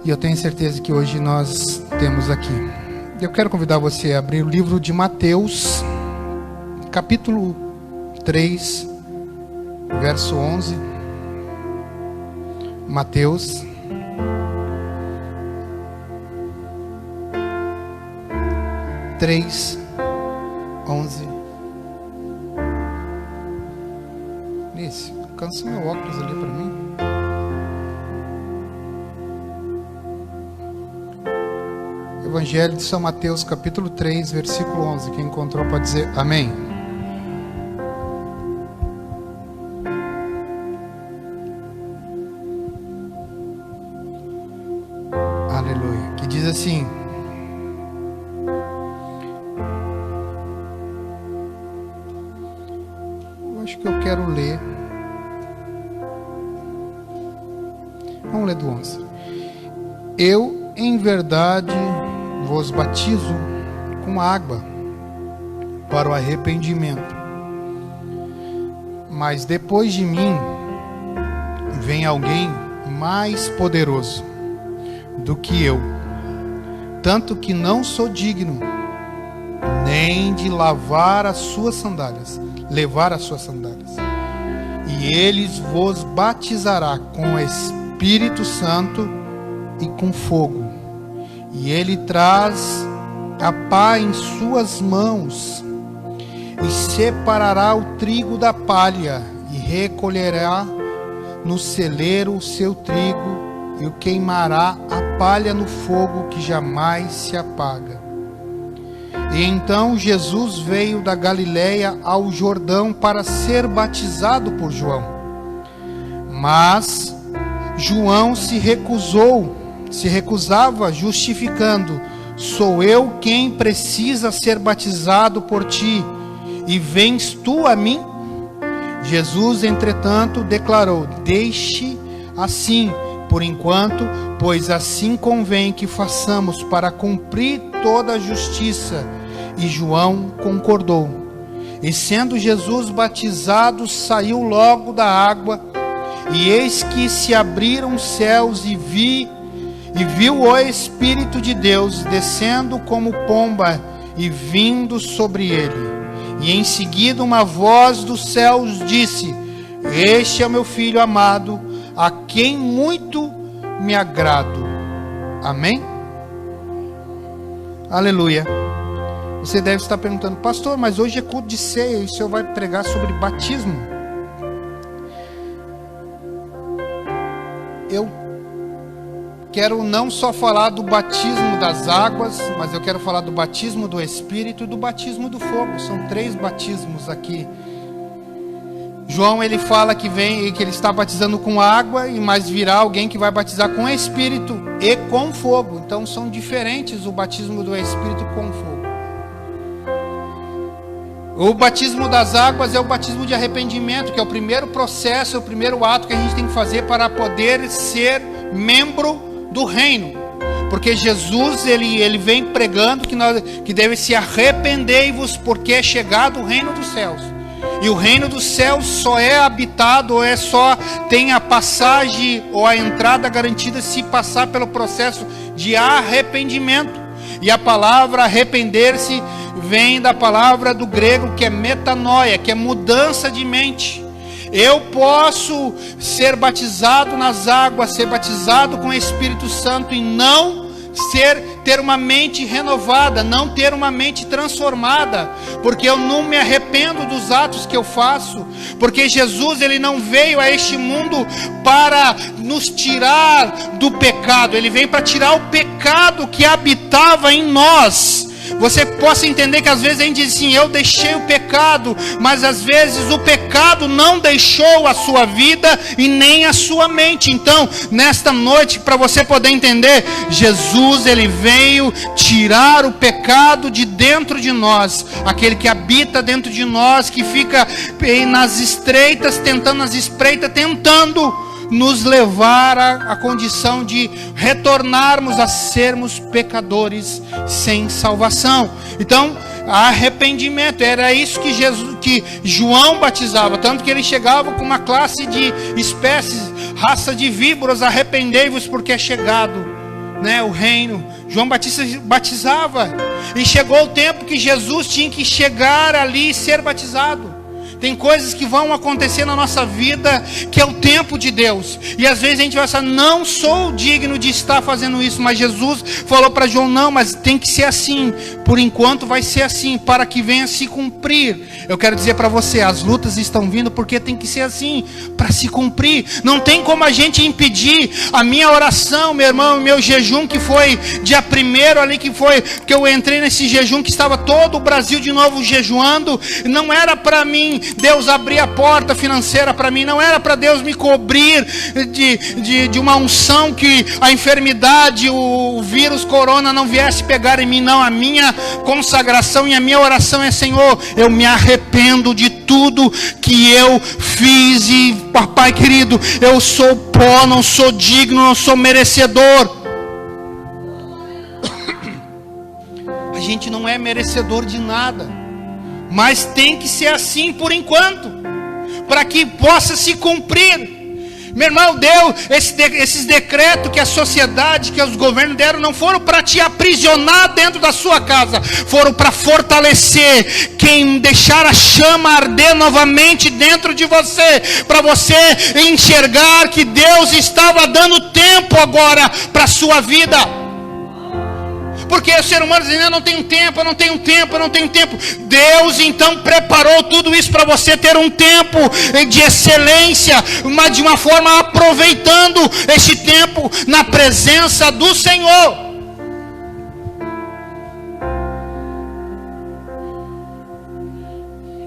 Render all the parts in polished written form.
E eu tenho certeza que hoje nós temos aqui. Eu quero convidar você a abrir o livro de Mateus, capítulo 3, verso 11. Mateus 3, 11. Nisso, alcança meu óculos ali para mim. Evangelho de São Mateus, capítulo 3, versículo 11. Quem encontrou pode dizer amém. Aleluia. Que diz assim: eu acho que eu quero ler. Vamos ler do 11. Eu, em verdade, vos batizo com água para o arrependimento, mas depois de mim vem alguém mais poderoso do que eu, tanto que não sou digno nem de levar as suas sandálias, e ele vos batizará com o Espírito Santo e com fogo. E ele traz a pá em suas mãos, e separará o trigo da palha, e recolherá no celeiro o seu trigo, e o queimará a palha no fogo que jamais se apaga. E então Jesus veio da Galileia ao Jordão para ser batizado por João. Mas João se recusava, justificando: sou eu quem precisa ser batizado por ti, e vens tu a mim? Jesus, entretanto, declarou: deixe assim por enquanto, pois assim convém que façamos para cumprir toda a justiça. E João concordou. E sendo Jesus batizado, saiu logo da água, e eis que se abriram os céus, e viu o Espírito de Deus descendo como pomba e vindo sobre ele. E em seguida uma voz dos céus disse: este é o meu filho amado, a quem muito me agrado. Amém? Aleluia. Você deve estar perguntando: pastor, mas hoje é culto de ceia e o senhor vai pregar sobre batismo? Eu quero não só falar do batismo das águas, mas eu quero falar do batismo do Espírito e do batismo do fogo. São 3 batismos aqui. João, ele fala que ele está batizando com água, mas virá alguém que vai batizar com Espírito e com fogo. Então são diferentes o batismo do Espírito com fogo. O batismo das águas é o batismo de arrependimento, que é o primeiro processo, é o primeiro ato que a gente tem que fazer para poder ser membro do reino. Porque Jesus, ele vem pregando que deve se arrependei-vos, porque é chegado o reino dos céus. E o reino dos céus só é habitado, ou só tem a passagem ou a entrada garantida se passar pelo processo de arrependimento. E a palavra arrepender-se vem da palavra do grego que é metanoia, que é mudança de mente. Eu posso ser batizado nas águas, ser batizado com o Espírito Santo e não ter uma mente renovada, não ter uma mente transformada, porque eu não me arrependo dos atos que eu faço, porque Jesus, ele não veio a este mundo para nos tirar do pecado, ele veio para tirar o pecado que habitava em nós. Você possa entender que às vezes a gente diz assim: eu deixei o pecado, mas às vezes o pecado não deixou a sua vida e nem a sua mente. Então, nesta noite, para você poder entender, Jesus, ele veio tirar o pecado de dentro de nós, aquele que habita dentro de nós, que fica nas estreitas, tentando nos levar à condição de retornarmos a sermos pecadores sem salvação. Então, arrependimento, era isso que João batizava, tanto que ele chegava com uma classe de espécies, raça de víboras: arrependei-vos porque é chegado né, o reino. João Batista batizava. E chegou o tempo que Jesus tinha que chegar ali e ser batizado. Tem coisas que vão acontecer na nossa vida, que é o tempo de Deus. E às vezes a gente vai falar, não sou digno de estar fazendo isso. Mas Jesus falou para João, não, mas tem que ser assim. Por enquanto vai ser assim, para que venha se cumprir. Eu quero dizer para você, as lutas estão vindo porque tem que ser assim, para se cumprir. Não tem como a gente impedir a minha oração, meu irmão, meu jejum, que foi dia 1º ali, que eu entrei nesse jejum, que estava todo o Brasil de novo jejuando. Não era para mim Deus abrir a porta financeira para mim, não era para Deus me cobrir de uma unção, que a enfermidade, o vírus corona não viesse pegar em mim. Não, a minha consagração e a minha oração é: Senhor, eu me arrependo de tudo que eu fiz, e papai querido, eu sou pó, não sou digno, não sou merecedor. A gente não é merecedor de nada. Mas tem que ser assim por enquanto, para que possa se cumprir. Meu irmão, Deus, esses decretos que a sociedade, que os governos deram, não foram para te aprisionar dentro da sua casa, foram para fortalecer, quem deixar a chama arder novamente dentro de você, para você enxergar que Deus estava dando tempo agora para a sua vida. Porque o ser humano diz, eu não tenho tempo, eu não tenho tempo, eu não tenho tempo. Deus então preparou tudo isso para você ter um tempo de excelência, mas de uma forma aproveitando esse tempo na presença do Senhor.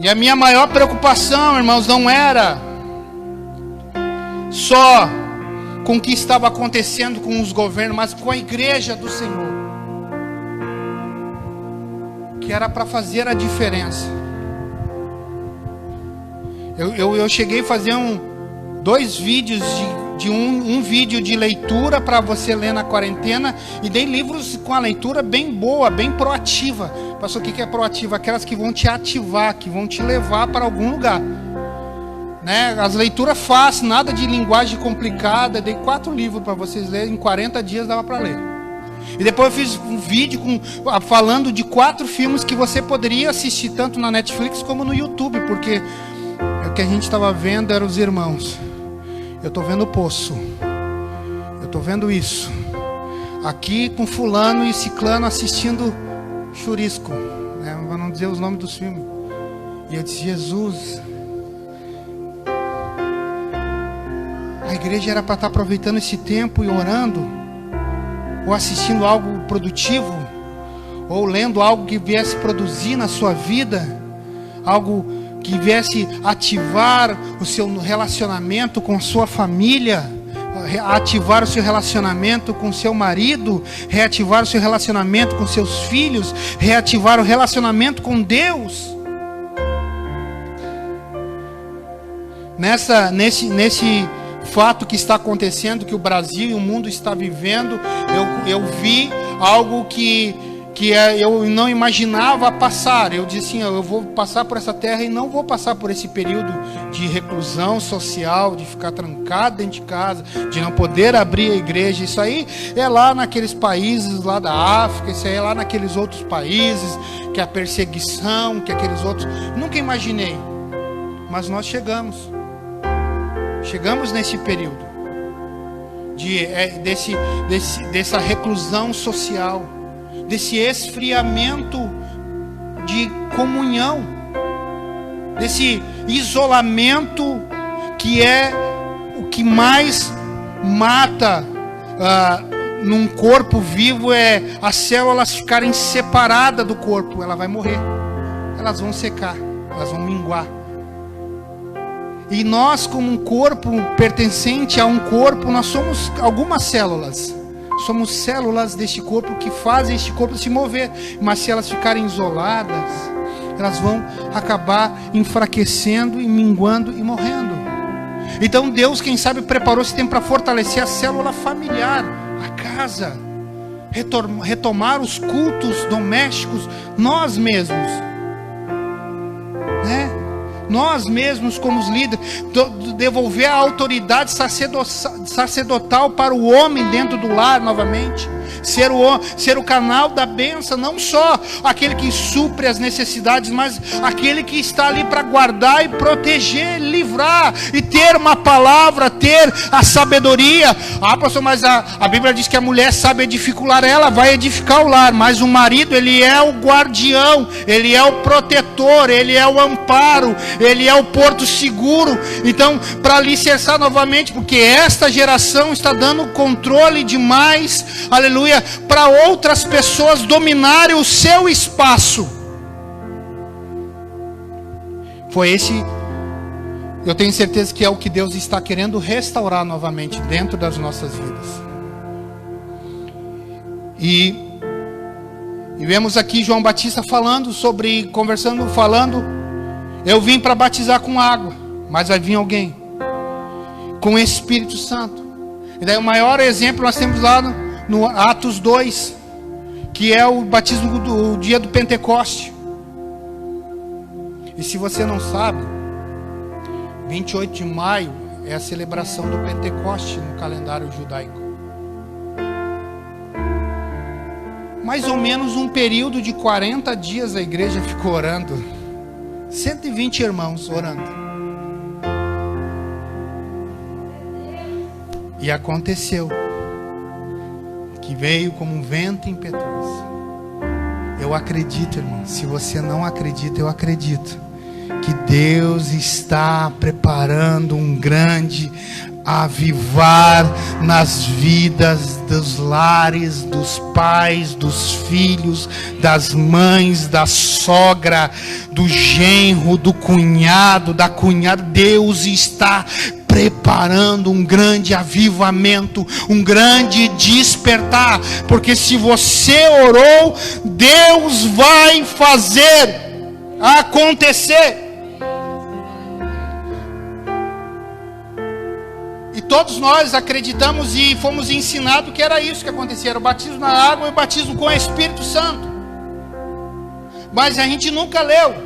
E a minha maior preocupação, irmãos, não era só com o que estava acontecendo com os governos, mas com a igreja do Senhor, que era para fazer a diferença. Eu cheguei a fazer dois vídeos um vídeo de leitura para você ler na quarentena, e dei livros com a leitura bem boa, bem proativa. Pastor, o que é proativa? Aquelas que vão te ativar, que vão te levar para algum lugar, né? As leituras fáceis, nada de linguagem complicada. Dei 4 livros para vocês lerem, em 40 dias dava para ler. E depois eu fiz um vídeo falando de 4 filmes que você poderia assistir tanto na Netflix como no YouTube, porque o que a gente estava vendo eram os irmãos. Eu estou vendo o Poço, eu estou vendo isso aqui com fulano e ciclano assistindo Churisco, né? Para não dizer os nomes dos filmes. E eu disse, Jesus, a igreja era para estar aproveitando esse tempo e orando, ou assistindo algo produtivo, ou lendo algo que viesse produzir na sua vida, algo que viesse ativar o seu relacionamento com a sua família, ativar o seu relacionamento com seu marido, reativar o seu relacionamento com seus filhos, reativar o relacionamento com Deus. Nesse fato que está acontecendo, que o Brasil e o mundo está vivendo, eu vi algo que eu não imaginava passar. Eu disse assim, eu vou passar por essa terra e não vou passar por esse período de reclusão social, de ficar trancado dentro de casa, de não poder abrir a igreja. Isso aí é lá naqueles países lá da África, isso aí é lá naqueles outros países, que a perseguição, que aqueles outros... Nunca imaginei, mas nós chegamos nesse período dessa reclusão social, desse esfriamento de comunhão, desse isolamento, que é o que mais mata num corpo vivo, é as células ficarem separadas do corpo. Ela vai morrer, elas vão secar, elas vão minguar. E nós, como um corpo pertencente a um corpo, nós somos algumas células. Somos células deste corpo que fazem este corpo se mover. Mas se elas ficarem isoladas, elas vão acabar enfraquecendo e minguando e morrendo. Então Deus, quem sabe, preparou esse tempo para fortalecer a célula familiar, a casa, retomar os cultos domésticos, nós mesmos, né? Nós mesmos como os líderes, devolver a autoridade sacerdotal para o homem dentro do lar novamente. ser o canal da bênção, não só aquele que supre as necessidades, mas aquele que está ali para guardar e proteger, livrar, e ter uma palavra, ter a sabedoria. Ah, pastor, mas a Bíblia diz que a mulher sabe edificar o lar, ela vai edificar o lar, mas o marido, ele é o guardião, ele é o protetor, ele é o amparo, ele é o porto seguro. Então, para alicerçar novamente, porque esta geração está dando controle demais, aleluia, para outras pessoas dominarem o seu espaço. Foi esse, eu tenho certeza que é o que Deus está querendo restaurar novamente dentro das nossas vidas. E vemos aqui João Batista falando, eu vim para batizar com água, mas vai vir alguém com o Espírito Santo. E daí o maior exemplo nós temos lá no Atos 2, que é o batismo do dia do Pentecoste. E se você não sabe, 28 de maio é a celebração do Pentecoste no calendário judaico. Mais ou menos um período de 40 dias a igreja ficou orando. 120 irmãos orando. E aconteceu que veio como um vento impetuoso. Eu acredito, irmão. Se você não acredita, eu acredito que Deus está preparando um grande avivar nas vidas dos lares, dos pais, dos filhos, das mães, da sogra, do genro, do cunhado, da cunhada. Deus está preparando um grande avivamento, um grande despertar, porque se você orou, Deus vai fazer acontecer. E todos nós acreditamos e fomos ensinados que era isso que acontecia, era o batismo na água e o batismo com o Espírito Santo. Mas a gente nunca leu.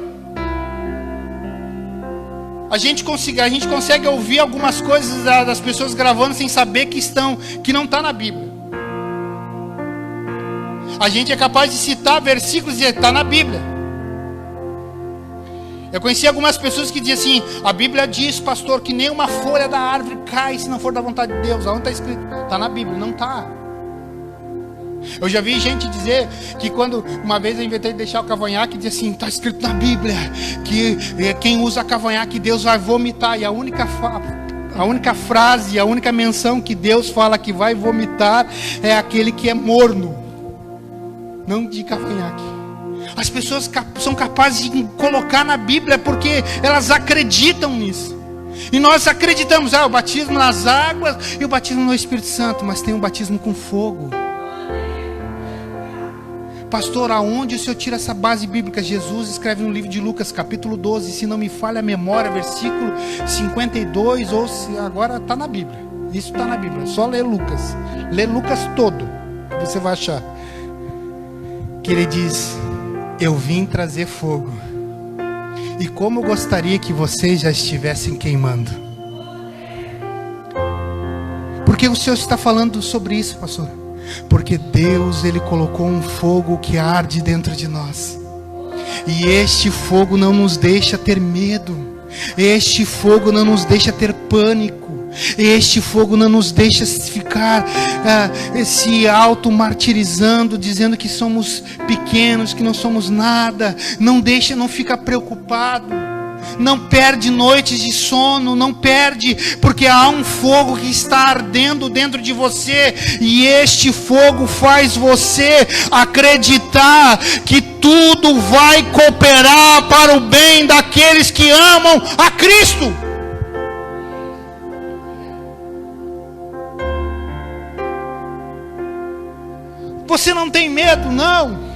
A gente consegue ouvir algumas coisas das pessoas gravando sem saber que não está na Bíblia. A gente é capaz de citar versículos e dizer, está na Bíblia. Eu conheci algumas pessoas que diziam assim, a Bíblia diz, pastor, que nenhuma folha da árvore cai se não for da vontade de Deus. Aonde está escrito? Está na Bíblia. Não está. Eu já vi gente dizer que quando uma vez eu inventei de deixar o cavanhaque, dizia assim, está escrito na Bíblia que quem usa cavanhaque Deus vai vomitar. E a única frase, a única menção que Deus fala que vai vomitar é aquele que é morno, não de cavanhaque. As pessoas são capazes de colocar na Bíblia porque elas acreditam nisso. E nós acreditamos, o batismo nas águas e o batismo no Espírito Santo, mas tem um batismo com fogo. Pastor, aonde o senhor tira essa base bíblica? Jesus escreve no livro de Lucas, capítulo 12, se não me falha a memória, versículo 52, ou se agora está na Bíblia. Isso está na Bíblia, só ler Lucas. Lê Lucas todo, você vai achar. Que ele diz, eu vim trazer fogo. E como eu gostaria que vocês já estivessem queimando. Por que o senhor está falando sobre isso, pastor? Porque Deus, Ele colocou um fogo que arde dentro de nós. E este fogo não nos deixa ter medo. Este fogo não nos deixa ter pânico. Este fogo não nos deixa ficar se auto-martirizando, dizendo que somos pequenos, que não somos nada. Não fica preocupado. Não perde noites de sono, não perde, porque há um fogo que está ardendo dentro de você, e este fogo faz você acreditar que tudo vai cooperar para o bem daqueles que amam a Cristo. Você não tem medo, não.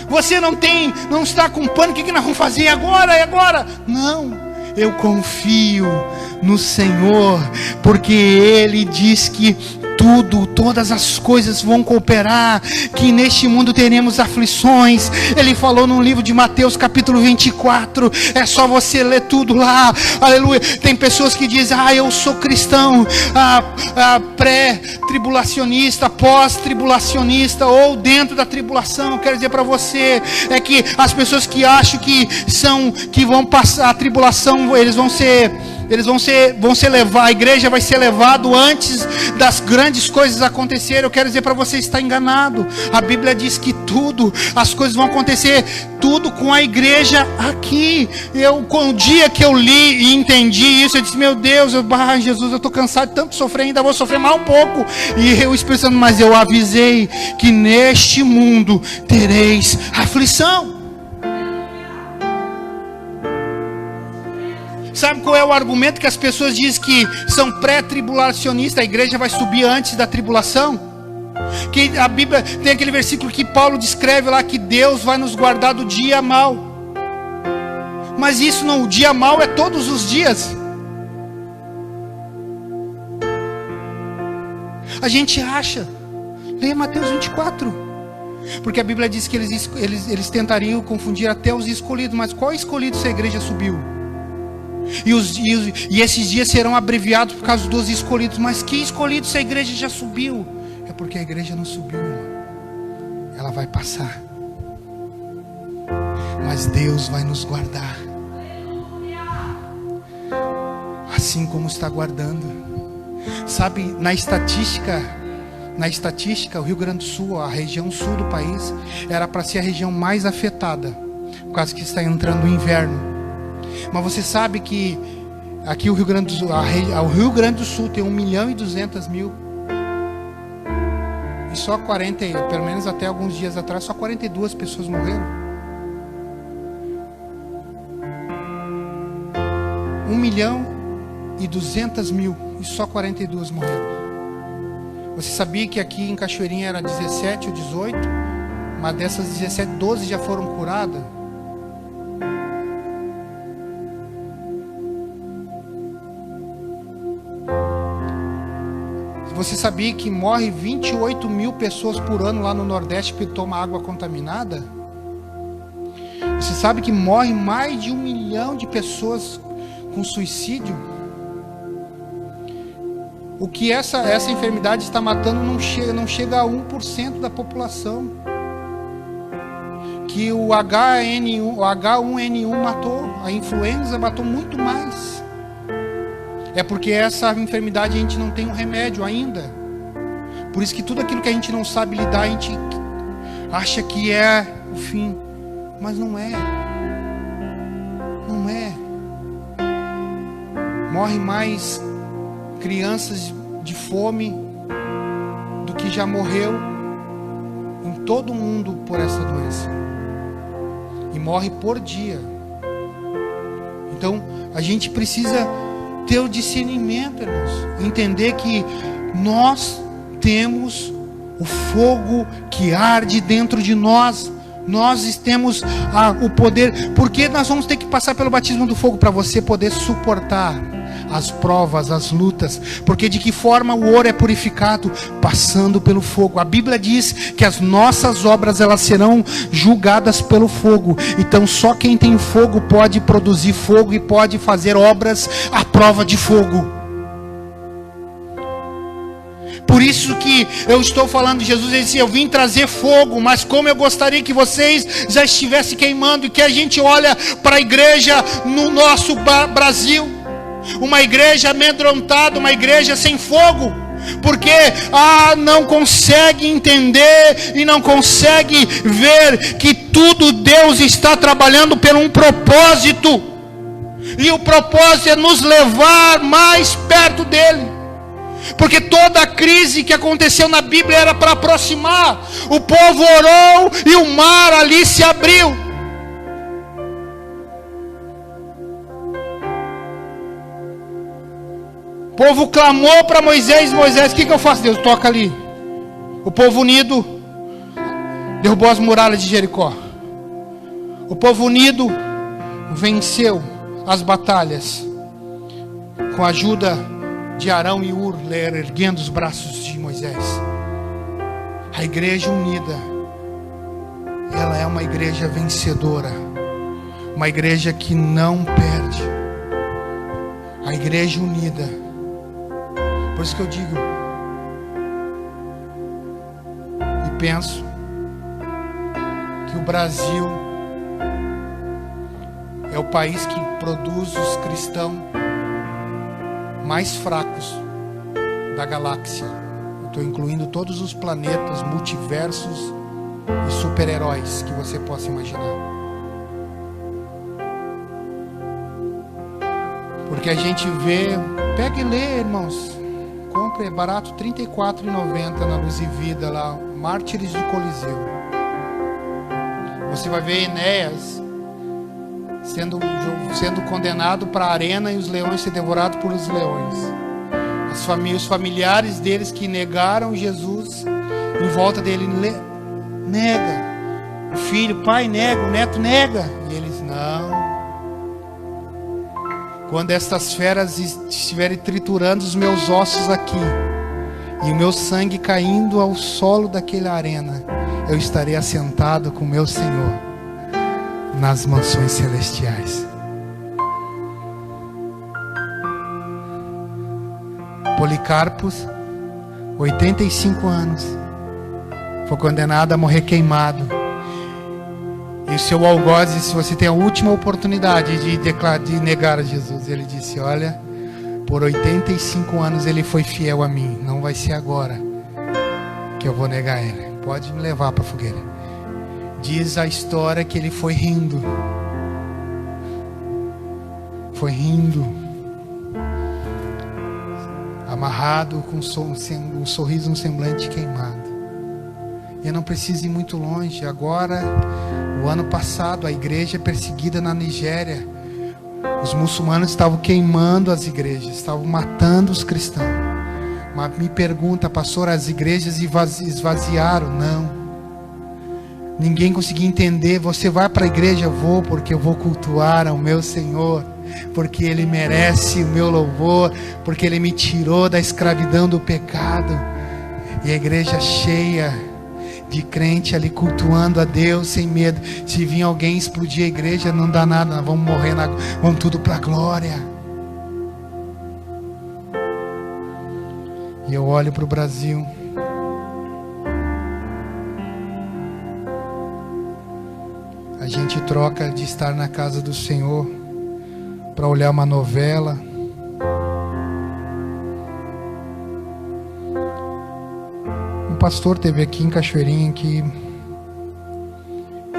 Você não está com pânico. O que nós vamos fazer agora? Não, eu confio no Senhor, porque Ele diz que todas as coisas vão cooperar, que neste mundo teremos aflições. Ele falou no livro de Mateus capítulo 24, é só você ler tudo lá, aleluia. Tem pessoas que dizem, eu sou cristão, pré-tribulacionista, pós-tribulacionista, ou dentro da tribulação. Eu quero dizer para você, é que as pessoas que acham que vão passar a tribulação, eles vão ser levados, a igreja vai ser levado antes das grandes coisas acontecerem. Eu quero dizer para você, está enganado. A Bíblia diz que as coisas vão acontecer, tudo com a igreja aqui. Com o dia que eu li e entendi isso, eu disse, meu Deus, Jesus, eu estou cansado de tanto sofrer, ainda vou sofrer mais um pouco. E eu Espírito Santo, mas eu avisei que neste mundo tereis aflição. Sabe qual é o argumento que as pessoas dizem que são pré-tribulacionistas? A igreja vai subir antes da tribulação? Que a Bíblia tem aquele versículo que Paulo descreve lá, que Deus vai nos guardar do dia mau. Mas isso não, o dia mau é todos os dias. A gente acha. Leia Mateus 24. Porque a Bíblia diz que eles tentariam confundir até os escolhidos. Mas qual escolhido se a igreja subiu? E esses dias serão abreviados por causa dos escolhidos. Mas que escolhidos se a igreja já subiu? É porque a igreja não subiu, irmão. Ela vai passar. Mas Deus vai nos guardar. Assim como está guardando. Sabe, na estatística, o Rio Grande do Sul, a região sul do país, era para ser a região mais afetada, por causa que está entrando o inverno. Mas você sabe que aqui o Rio Grande do Sul, o Rio Grande do Sul tem 1.200.000. E só 40, pelo menos até alguns dias atrás, só 42 pessoas morreram. 1.200.000 e só 42 morreram. Você sabia que aqui em Cachoeirinha era 17 ou 18? Mas dessas 17, 12 já foram curadas? Você sabia que morre 28.000 pessoas por ano lá no Nordeste porque toma água contaminada? Você sabe que morre mais de 1 milhão de pessoas com suicídio? O que essa enfermidade está matando não chega a 1% da população. Que o H1N1 matou, a influenza matou muito mais. É porque essa enfermidade a gente não tem um remédio ainda. Por isso que tudo aquilo que a gente não sabe lidar, a gente acha que é o fim. Mas não é. Não é. Morre mais crianças de fome do que já morreu em todo o mundo por essa doença. E morre por dia. Então a gente precisa ter o discernimento, irmãos. Entender que nós temos o fogo que arde dentro de nós. Nós temos o poder. Porque nós vamos ter que passar pelo batismo do fogo para você poder suportar as provas, as lutas. Porque de que forma o ouro é purificado? Passando pelo fogo. A Bíblia diz que as nossas obras, elas serão julgadas pelo fogo. Então só quem tem fogo pode produzir fogo e pode fazer obras à prova de fogo. Por isso que eu estou falando, Jesus disse, eu vim trazer fogo, mas como eu gostaria que vocês já estivessem queimando. E que a gente olha para a igreja no nosso Brasil, uma igreja amedrontada, uma igreja sem fogo, porque não consegue entender e não consegue ver que tudo Deus está trabalhando por um propósito, e o propósito é nos levar mais perto dele. Porque toda a crise que aconteceu na Bíblia era para aproximar. O povo orou e o mar ali se abriu. O povo clamou para Moisés. Moisés, o que eu faço? Deus, toca ali. O povo unido derrubou as muralhas de Jericó. O povo unido venceu as batalhas com a ajuda de Arão e Ur, erguendo os braços de Moisés. A igreja unida, ela é uma igreja vencedora, uma igreja que não perde. A igreja unida. Por isso que eu digo e penso que o Brasil é o país que produz os cristãos mais fracos da galáxia. Eu estou incluindo todos os planetas, multiversos e super-heróis que você possa imaginar. Porque a gente vê, pega e lê, irmãos. Compre, é barato, R$ 34,90 na Luz e Vida lá, Mártires de Coliseu. Você vai ver Enéas sendo condenado para a arena e os leões ser devorados por os leões. Os familiares deles que negaram Jesus em volta dele, nega. O filho, pai nega, o neto nega. E eles, não. Quando estas feras estiverem triturando os meus ossos aqui e o meu sangue caindo ao solo daquela arena, eu estarei assentado com o meu Senhor nas mansões celestiais. Policarpos, 85 anos, foi condenado a morrer queimado. E o seu algoz disse: você tem a última oportunidade de negar a Jesus. Ele disse: olha, por 85 anos ele foi fiel a mim, não vai ser agora que eu vou negar ele. Pode me levar para a fogueira. Diz a história que ele foi rindo. Foi rindo, amarrado, com um sorriso no semblante queimado. E eu não preciso ir muito longe. Agora, o ano passado, a igreja perseguida na Nigéria, os muçulmanos estavam queimando as igrejas, estavam matando os cristãos. Mas me pergunta, pastor, as igrejas esvaziaram? Não. Ninguém conseguia entender. Você vai para a igreja? Vou, porque eu vou cultuar ao meu Senhor, porque Ele merece o meu louvor, porque Ele me tirou da escravidão do pecado. E a igreja cheia de crente ali cultuando a Deus sem medo. Se vir alguém explodir a igreja, não dá nada, nós vamos morrer, vamos tudo para a glória. E eu olho para o Brasil, a gente troca de estar na casa do Senhor para olhar uma novela. Um pastor teve aqui em Cachoeirinha, que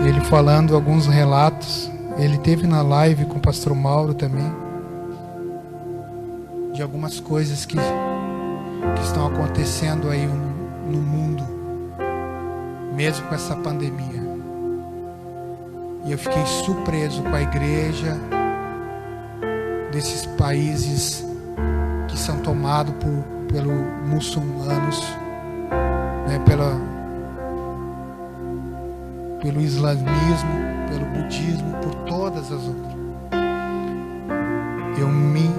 ele falando alguns relatos. Ele teve na live com o pastor Mauro também, de algumas coisas que estão acontecendo aí no mundo, mesmo com essa pandemia. E eu fiquei surpreso com a igreja desses países que são tomados pelos muçulmanos, né, pelo islamismo, pelo budismo, por todas as outras. Eu me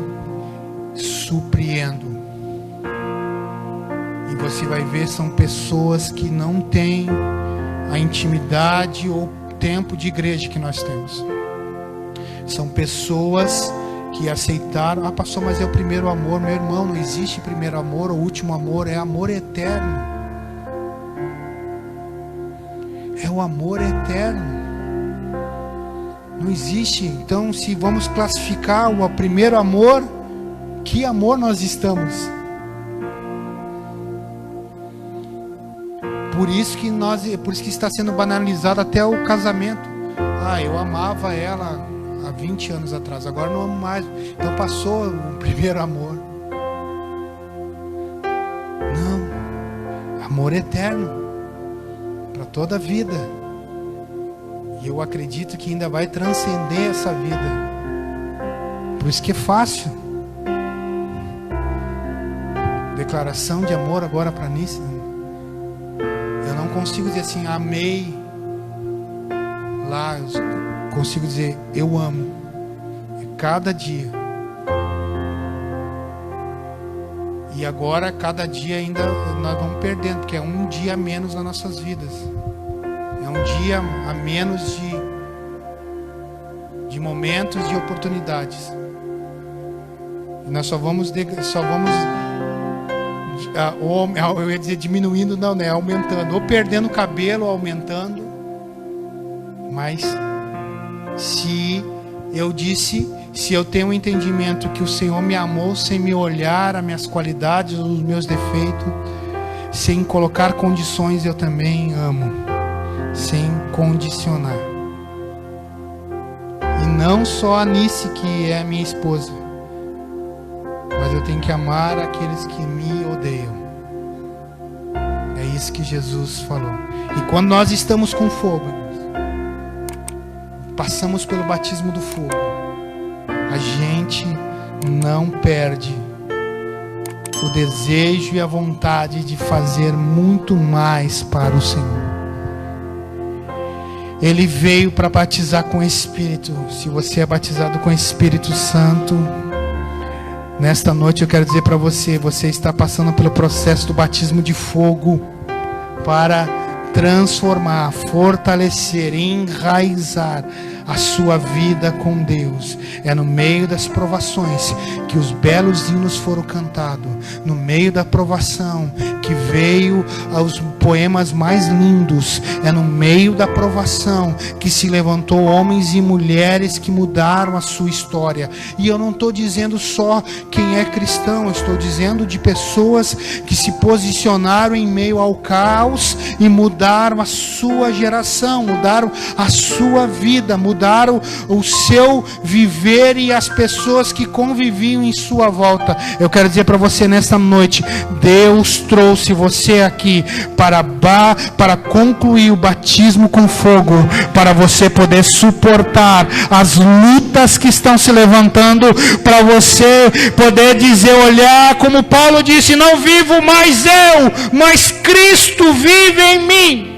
surpreendo. E você vai ver, são pessoas que não têm a intimidade ou tempo de igreja que nós temos. São pessoas que aceitaram: ah, pastor, mas é o primeiro amor. Meu irmão, não existe primeiro amor ou último amor, é amor eterno. É o amor eterno. Não existe. Então, se vamos classificar o primeiro amor, que amor nós estamos? Por isso que está sendo banalizado até o casamento. Ah, eu amava ela há 20 anos atrás, agora não amo mais. Então passou o primeiro amor. Não. Amor eterno, para toda a vida. E eu acredito que ainda vai transcender essa vida. Por isso que é fácil. Declaração de amor agora para Nícia. Eu não consigo dizer assim, amei. Lá eu consigo dizer, eu amo. E cada dia E agora, cada dia ainda nós vamos perdendo, porque é um dia a menos nas nossas vidas. É um dia a menos de momentos, de oportunidades. E nós só vamos eu ia dizer diminuindo, não, né? Aumentando. Ou perdendo cabelo, ou aumentando. Mas se eu tenho um entendimento que o Senhor me amou sem me olhar as minhas qualidades, os meus defeitos, sem colocar condições, eu também amo, sem condicionar. E não só a Nice, que é a minha esposa, mas eu tenho que amar aqueles que me odeiam. É isso que Jesus falou. E quando nós estamos com fogo, passamos pelo batismo do fogo, a gente não perde o desejo e a vontade de fazer muito mais para o Senhor. Ele veio para batizar com o Espírito. Se você é batizado com o Espírito Santo, nesta noite eu quero dizer para você, você está passando pelo processo do batismo de fogo para transformar, fortalecer, enraizar a sua vida com Deus. É no meio das provações que os belos hinos foram cantados. No meio da provação que veio aos poemas mais lindos. É no meio da provação que se levantou homens e mulheres que mudaram a sua história. E eu não estou dizendo só quem é cristão, eu estou dizendo de pessoas que se posicionaram em meio ao caos e mudaram a sua geração, mudaram a sua vida, mudaram o seu viver e as pessoas que conviviam em sua volta. Eu quero dizer para você nesta noite, Deus trouxe você aqui para concluir o batismo com fogo, para você poder suportar as lutas que estão se levantando, para você poder dizer, olhar como Paulo disse, não vivo mais eu, mas Cristo vive em mim.